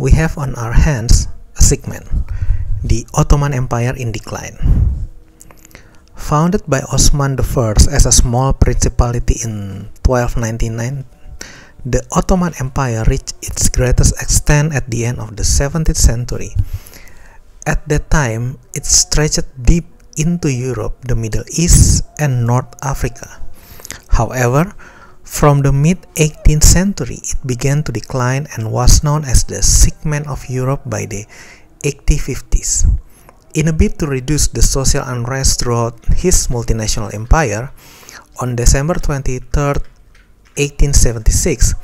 we have on our hands a segment, the Ottoman Empire in Decline. Founded by Osman I as a small principality in 1299, the Ottoman Empire reached its greatest extent at the end of the 17th century. At that time, it stretched deep into Europe, the Middle East, and North Africa. However, from the mid-18th century, it began to decline and was known as the segment of Europe by the 1850s. In a bid to reduce the social unrest throughout his multinational empire, on December 23, 1876,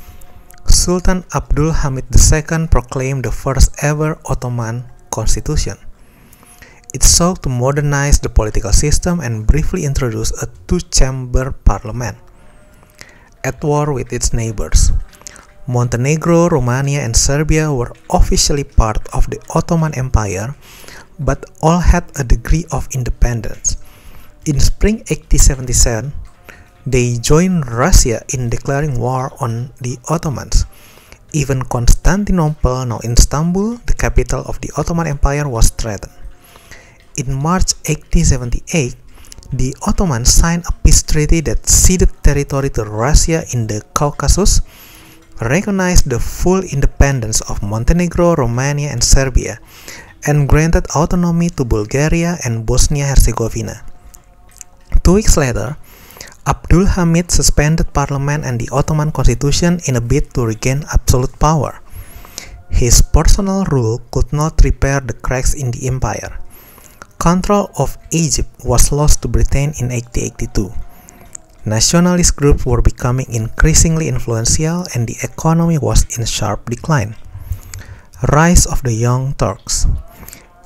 Sultan Abdul Hamid II proclaimed the first ever Ottoman constitution. It sought to modernize the political system and briefly introduce a two-chamber parliament. At war with its neighbors, Montenegro, Romania, and Serbia were officially part of the Ottoman Empire, but all had a degree of independence. In spring 1877, they joined Russia in declaring war on the Ottomans. Even Constantinople, now Istanbul, the capital of the Ottoman Empire, was threatened. In March 1878, the Ottomans signed a peace treaty that ceded territory to Russia in the Caucasus, recognized the full independence of Montenegro, Romania, and Serbia, and granted autonomy to Bulgaria and Bosnia-Herzegovina. 2 weeks later, Abdul Hamid suspended parliament and the Ottoman constitution in a bid to regain absolute power. His personal rule could not repair the cracks in the empire. Control of Egypt was lost to Britain in 1882. Nationalist groups were becoming increasingly influential and the economy was in sharp decline. Rise of the Young Turks.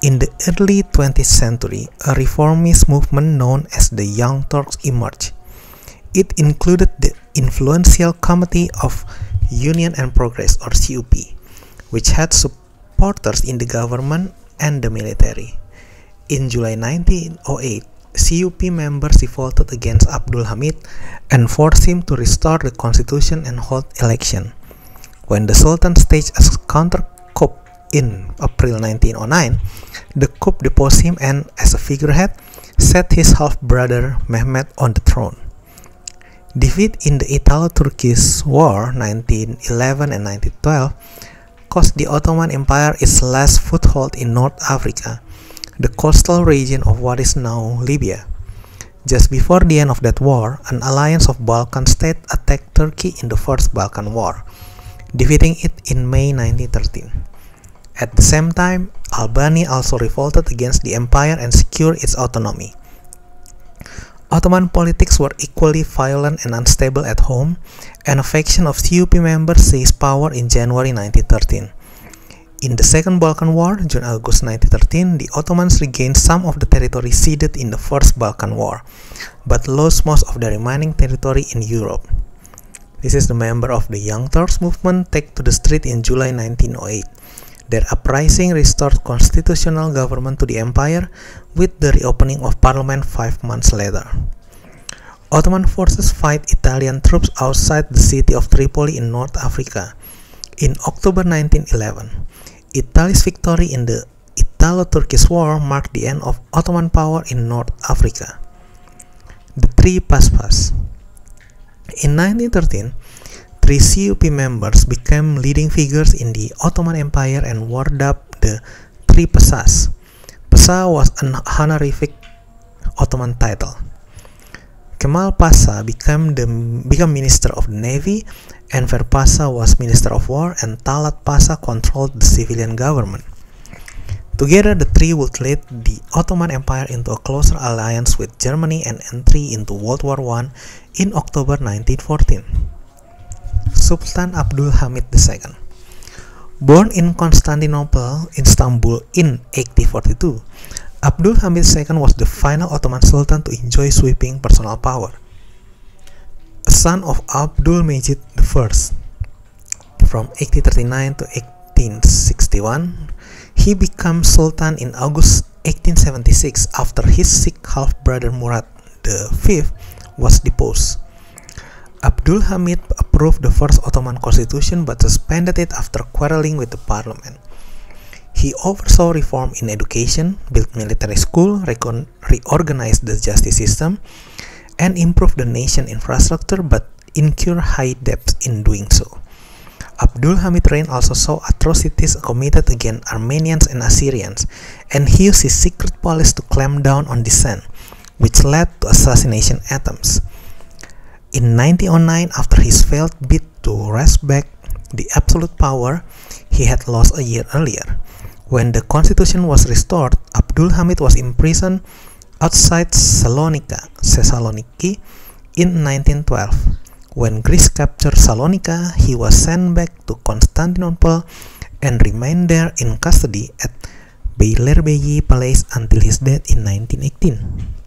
In the early 20th century, a reformist movement known as the Young Turks emerged. It included the influential Committee of Union and Progress, or CUP, which had supporters in the government and the military. In July 1908, CUP members revolted against Abdul Hamid and forced him to restore the constitution and hold election. When the Sultan staged a counter-coup in April 1909, the coup deposed him and, as a figurehead, set his half-brother Mehmed on the throne. Defeat in the Italo-Turkish War 1911 and 1912 cost the Ottoman Empire its last foothold in North Africa, the coastal region of what is now Libya. Just before the end of that war, an alliance of Balkan states attacked Turkey in the First Balkan War, defeating it in May 1913. At the same time, Albania also revolted against the empire and secured its autonomy. Ottoman politics were equally violent and unstable at home, and a faction of CUP members seized power in January 1913. In the Second Balkan War, June-August 1913, the Ottomans regained some of the territory ceded in the First Balkan War, but lost most of the remaining territory in Europe. This is the member of the Young Turks movement take to the street in July 1908. Their uprising restored constitutional government to the empire with the reopening of parliament 5 months later. Ottoman forces fight Italian troops outside the city of Tripoli in North Africa. In October 1911, Italy's victory in the Italo-Turkish War marked the end of Ottoman power in North Africa. The Three Paspas. In 1913, 3 CUP members became leading figures in the Ottoman Empire and were dubbed the Three Pasas. Pasha was an honorific Ottoman title. Kemal Pasha became Minister of the Navy, Enver Pasha was Minister of War, and Talat Pasha controlled the civilian government. Together, the three would lead the Ottoman Empire into a closer alliance with Germany and entry into World War I in October 1914. Sultan Abdul Hamid II. Born in Constantinople, Istanbul in 1842, Abdul Hamid II was the final Ottoman Sultan to enjoy sweeping personal power. A son of Abdul Majid I, from 1839 to 1861, he became Sultan in August 1876 after his sick half-brother Murad V was deposed. Abdul Hamid approved approved the first Ottoman constitution but suspended it after quarreling with the parliament. He oversaw reform in education, built military school, reorganized the justice system, and improved the nation infrastructure but incurred high debts in doing so. Abdul Hamid's reign also saw atrocities committed against Armenians and Assyrians, and he used his secret police to clamp down on dissent, which led to assassination attempts. In 1909, after his failed bid to wrest back the absolute power he had lost a year earlier, when the constitution was restored, Abdul Hamid was imprisoned outside Thessaloniki in 1912. When Greece captured Salonika, he was sent back to Constantinople and remained there in custody at Beylerbeyi Palace until his death in 1918.